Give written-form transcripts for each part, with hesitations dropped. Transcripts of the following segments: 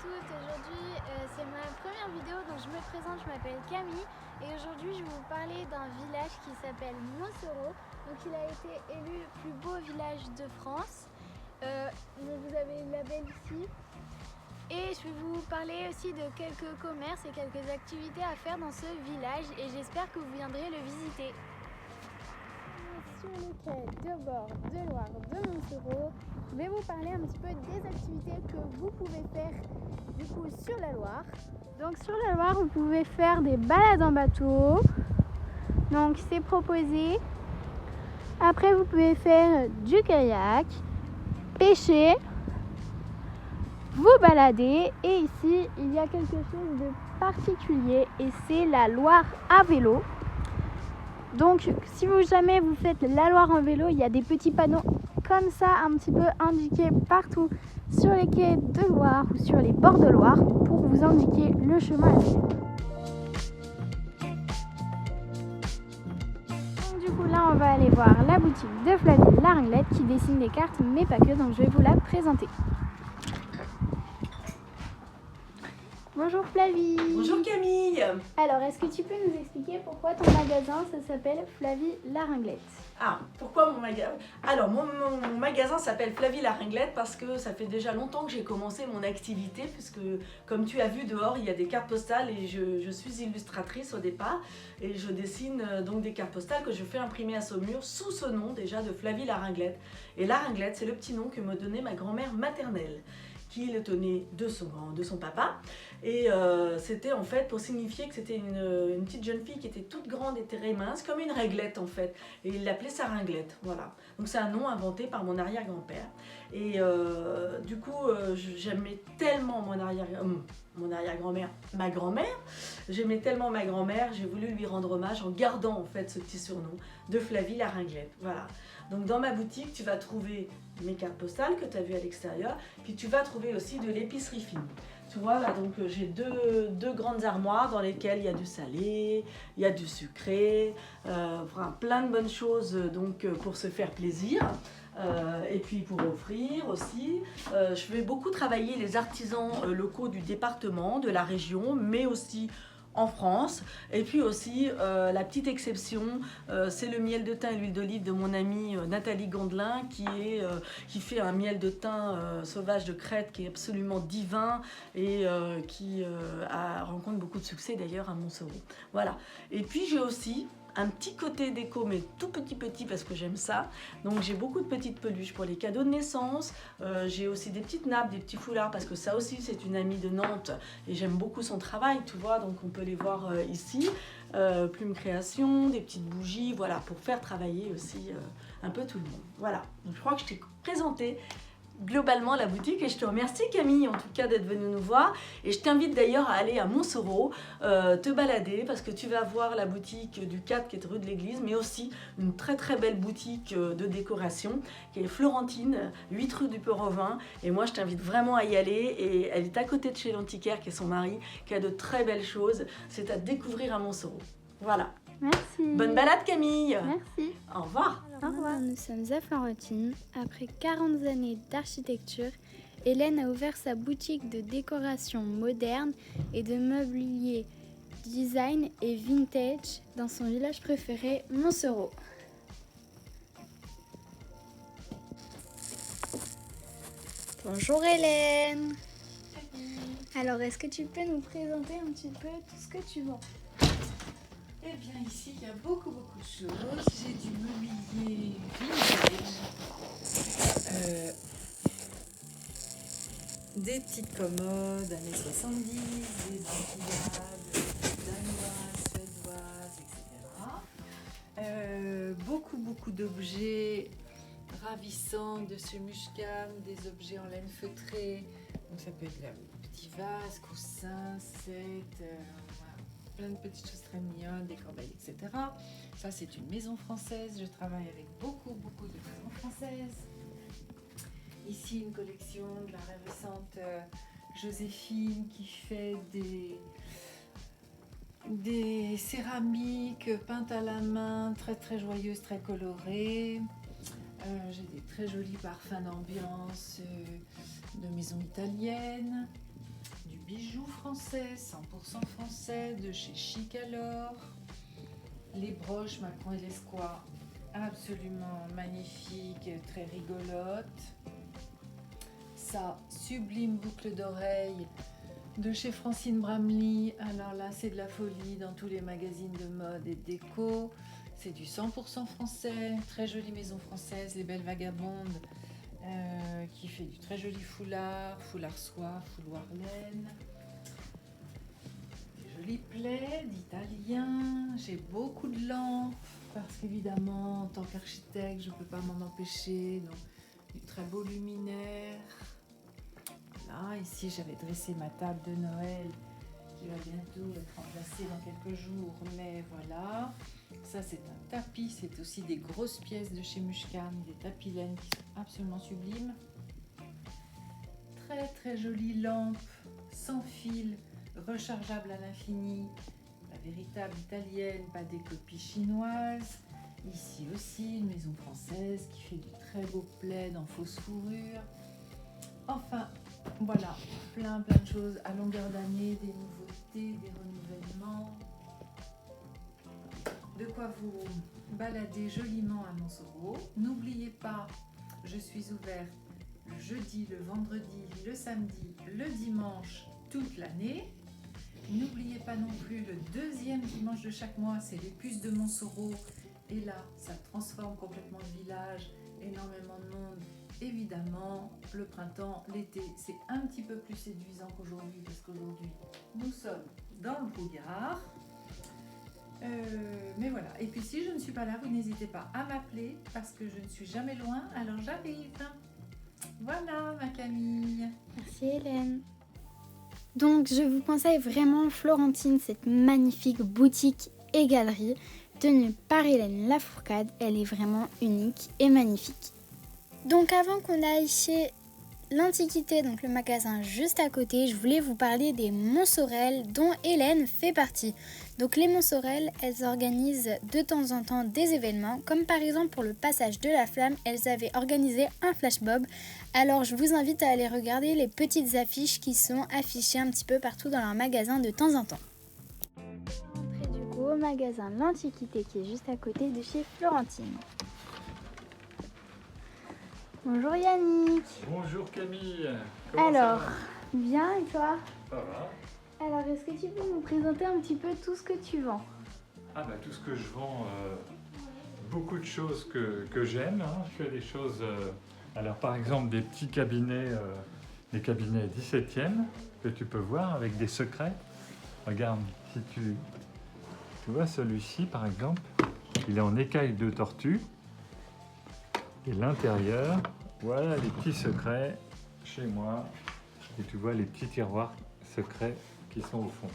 toutes, aujourd'hui c'est ma première vidéo donc je me présente, je m'appelle Camille et aujourd'hui je vais vous parler d'un village qui s'appelle Montsoreau. Donc il a été élu plus beau village de France, donc vous avez le label ici. Et je vais vous parler aussi de quelques commerces et quelques activités à faire dans ce village et j'espère que vous viendrez le visiter. Sur les quais de bord de Loire de Montsoreau, je vais vous parler un petit peu des activités que vous pouvez faire du coup sur la Loire. Donc sur la Loire, vous pouvez faire des balades en bateau, donc c'est proposé. Après, vous pouvez faire du kayak, pêcher, vous balader et ici il y a quelque chose de particulier et c'est la Loire à vélo. Donc si jamais vous faites la Loire en vélo, il y a des petits panneaux comme ça un petit peu indiqués partout sur les quais de Loire ou sur les bords de Loire pour vous indiquer le chemin à suivre. Donc du coup là on va aller voir la boutique de Flavie Laringlette qui dessine des cartes mais pas que, donc je vais vous la présenter. Bonjour Flavie. Bonjour Camille. Alors, est-ce que tu peux nous expliquer pourquoi ton magasin ça s'appelle Flavie Laringlette? Ah, pourquoi mon magasin? Alors, mon magasin s'appelle Flavie Laringlette parce que ça fait déjà longtemps que j'ai commencé mon activité, puisque comme tu as vu dehors, il y a des cartes postales et je suis illustratrice au départ et je dessine donc des cartes postales que je fais imprimer à Saumur sous ce nom déjà de Flavie Laringlette. Et Laringlette, c'est le petit nom que me donnait ma grand-mère maternelle, qui le tenait de son papa. Et c'était en fait pour signifier que c'était une petite jeune fille qui était toute grande et très mince, comme une réglette en fait. Et il l'appelait sa ringlette, voilà. Donc c'est un nom inventé par mon arrière-grand-père. Et du coup, j'aimais tellement mon arrière-grand-mère, ma grand-mère. J'aimais tellement ma grand-mère, j'ai voulu lui rendre hommage en gardant en fait ce petit surnom de Flavie la ringlette, voilà. Donc dans ma boutique, tu vas trouver mes cartes postales que tu as vues à l'extérieur, puis tu vas trouver aussi de l'épicerie fine. Tu vois là, donc j'ai deux grandes armoires dans lesquelles il y a du salé, il y a du sucré, enfin, plein de bonnes choses donc pour se faire plaisir. Et puis pour offrir aussi. Je vais beaucoup travailler les artisans locaux du département, de la région, mais aussi en France. Et puis aussi la petite exception, c'est le miel de thym et l'huile d'olive de mon amie Nathalie Gandelin qui fait un miel de thym sauvage de Crète qui est absolument divin et qui rencontre beaucoup de succès d'ailleurs à Montsoreau. Voilà. Et puis j'ai aussi un petit côté déco, mais tout petit parce que j'aime ça. Donc j'ai beaucoup de petites peluches pour les cadeaux de naissance. J'ai aussi des petites nappes, des petits foulards, parce que ça aussi c'est une amie de Nantes et j'aime beaucoup son travail, tu vois. Donc on peut les voir ici. Plume création, des petites bougies, voilà, pour faire travailler aussi un peu tout le monde. Voilà, donc je crois que je t'ai présenté globalement la boutique et je te remercie Camille en tout cas d'être venue nous voir et je t'invite d'ailleurs à aller à Montsoreau te balader parce que tu vas voir la boutique du 4 qui est rue de l'église, mais aussi une très belle boutique de décoration qui est Florentine, 8 rue du Port-au-Vin, et moi je t'invite vraiment à y aller et elle est à côté de chez l'antiquaire qui est son mari, qui a de très belles choses. C'est à découvrir à Montsoreau. Voilà. Merci. Bonne balade Camille. Merci. Au revoir. Au revoir. Nous sommes à Florentine. Après 40 années d'architecture, Hélène a ouvert sa boutique de décoration moderne et de mobilier design et vintage dans son village préféré, Montsoreau. Bonjour Hélène. Alors, est-ce que tu peux nous présenter un petit peu tout ce que tu vends? Eh bien ici il y a beaucoup de choses. J'ai du mobilier vintage, des petites commodes années 70, des empillables danoises, suédoises, etc. Beaucoup d'objets ravissants de chez Mushcam, des objets en laine feutrée. Donc ça peut être des petits vases, coussins, sets, voilà. Plein de petites choses très mignonnes, des corbeilles, etc. Ça, c'est une maison française. Je travaille avec beaucoup de maisons françaises. Ici, une collection de la ravissante Joséphine qui fait des céramiques peintes à la main, très joyeuses, très colorées. J'ai des très jolis parfums d'ambiance de maisons italiennes. bijoux français, 100% français, de chez Chic alors. Les broches Macron et Lesquois, absolument magnifiques, très rigolotes. Ça, sublime boucle d'oreille de chez Francine Bramley. Alors là, c'est de la folie dans tous les magazines de mode et de déco. C'est du 100% français, très jolie maison française, Les Belles Vagabondes, qui fait du très joli foulard soie, fouloir laine. Des jolis plaids italiens. J'ai beaucoup de lampes, parce qu'évidemment, en tant qu'architecte, je ne peux pas m'en empêcher. Donc, du très beau luminaire. Voilà, ici j'avais dressé ma table de Noël qui va bientôt être remplacée dans quelques jours, mais voilà. Ça c'est un tapis, c'est aussi des grosses pièces de chez Mushcam, des tapis laine qui sont absolument sublimes. Très très jolie lampe, sans fil, rechargeable à l'infini, la véritable italienne, pas des copies chinoises. Ici aussi une maison française qui fait du très beau plaid en fausse fourrure. Enfin, voilà, plein de choses à longueur d'année, des nouveautés, des renouvellements. De quoi vous balader joliment à Montsoreau. N'oubliez pas, je suis ouverte le jeudi, le vendredi, le samedi, le dimanche, toute l'année. N'oubliez pas non plus le deuxième dimanche de chaque mois, c'est les puces de Montsoreau. Et là, ça transforme complètement le village, énormément de monde. Évidemment, le printemps, l'été, c'est un petit peu plus séduisant qu'aujourd'hui, parce qu'aujourd'hui, nous sommes dans le brouillard. Mais voilà. Et puis si je ne suis pas là, vous n'hésitez pas à m'appeler, parce que je ne suis jamais loin, alors j'arrive. Voilà, ma Camille. Merci Hélène. Donc je vous conseille vraiment Florentine, cette magnifique boutique et galerie tenue par Hélène Lafourcade. Elle est vraiment unique et magnifique. Donc avant qu'on aille chez l'Antiquité, donc le magasin juste à côté, je voulais vous parler des Montsorel dont Hélène fait partie. Donc les Montsorel, elles organisent de temps en temps des événements, comme par exemple pour le passage de la flamme, elles avaient organisé un flash mob. Alors je vous invite à aller regarder les petites affiches qui sont affichées un petit peu partout dans leur magasin de temps en temps. Entrée du coup au magasin l'Antiquité qui est juste à côté de chez Florentine. Bonjour Yannick. Bonjour Camille. Comment Alors, ça bien et toi? va? Ça va. Alors, est-ce que tu peux nous présenter un petit peu tout ce que tu vends? Ah bah tout ce que je vends, beaucoup de choses que j'aime. Hein. Je fais des choses, alors par exemple des petits cabinets, des cabinets 17e que tu peux voir avec des secrets. Regarde, si tu vois celui-ci par exemple, il est en écaille de tortue. Et l'intérieur, voilà les petits secrets chez moi. Et tu vois les petits tiroirs secrets qui sont au fond.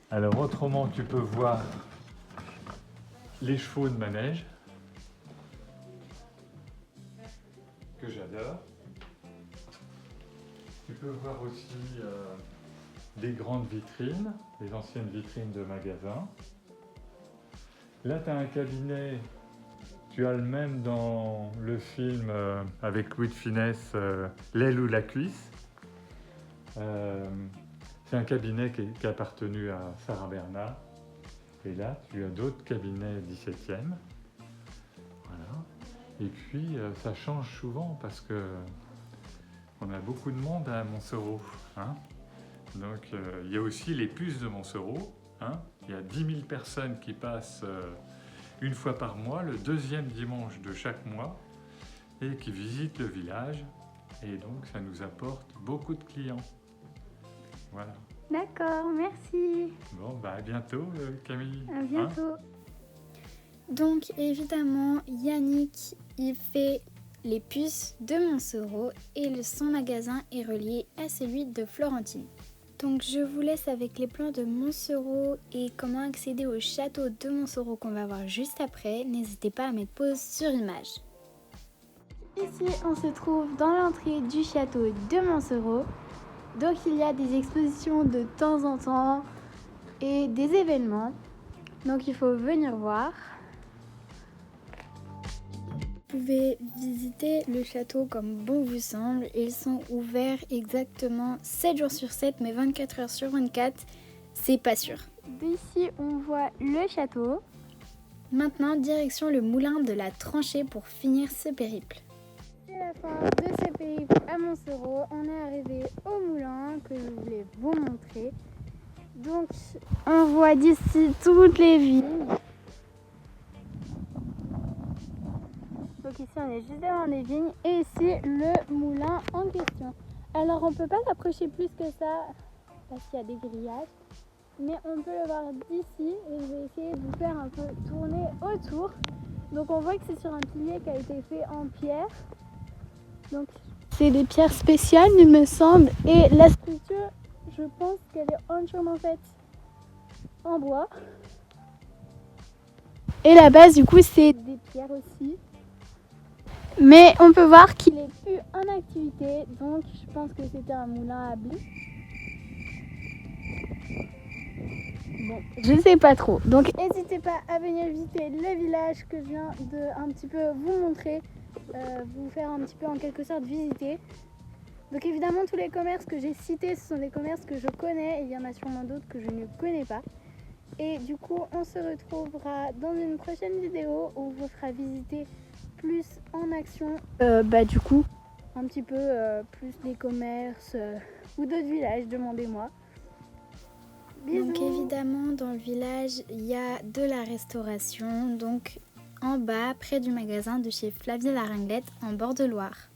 Alors autrement, tu peux voir les chevaux de manège que j'adore. Tu peux voir aussi des grandes vitrines, les anciennes vitrines de magasins. Là, tu as un cabinet. Tu as le même dans le film avec Louis de Funès, L'aile ou la cuisse. C'est un cabinet qui a appartenu à Sarah Bernard. Et là, tu as d'autres cabinets 17e. Voilà. Et puis, ça change souvent parce que on a beaucoup de monde à Montsoreau. Hein. Donc, il y a aussi les puces de Montsoreau. Hein. Il y a 10 000 personnes qui passent une fois par mois, le deuxième dimanche de chaque mois, et qui visitent le village. Et donc, ça nous apporte beaucoup de clients. Voilà. D'accord, merci. Bon, bah à bientôt, Camille. À bientôt. Hein. Donc, évidemment, Yannick, il fait les puces de Montsoreau et son magasin est relié à celui de Florentine. Donc je vous laisse avec les plans de Montsoreau et comment accéder au château de Montsoreau qu'on va voir juste après. N'hésitez pas à mettre pause sur image. Ici on se trouve dans l'entrée du château de Montsoreau. Donc il y a des expositions de temps en temps et des événements. Donc il faut venir voir. Vous pouvez visiter le château comme bon vous semble. Ils sont ouverts exactement 7 jours sur 7, mais 24 heures sur 24, c'est pas sûr. D'ici, on voit le château. Maintenant, direction le moulin de la Tranchée pour finir ce périple. C'est la fin de ce périple à Montsoreau. On est arrivé au moulin que je voulais vous montrer. Donc, on voit d'ici toutes les vignes. Donc ici, on est juste devant les vignes et ici, le moulin en question. Alors, on ne peut pas s'approcher plus que ça parce qu'il y a des grillages. Mais on peut le voir d'ici et je vais essayer de vous faire un peu tourner autour. Donc on voit que c'est sur un pilier qui a été fait en pierre. Donc c'est des pierres spéciales il me semble. Et la structure, je pense qu'elle est entièrement faite en bois. Et la base du coup c'est des pierres aussi. Mais on peut voir qu'il est plus en activité. Donc je pense que c'était un moulin à blé. Bon, je sais pas trop. Donc n'hésitez pas à venir visiter le village que je viens de un petit peu vous montrer, vous faire un petit peu en quelque sorte visiter. Donc évidemment tous les commerces que j'ai cités, ce sont des commerces que je connais et il y en a sûrement d'autres que je ne connais pas. Et du coup on se retrouvera dans une prochaine vidéo où on vous fera visiter plus en action. Du coup un petit peu plus les commerces ou d'autres villages, demandez-moi. Bisous. Donc évidemment dans le village il y a de la restauration, donc en bas près du magasin de chez Flavie la Ringlette en bord de Loire.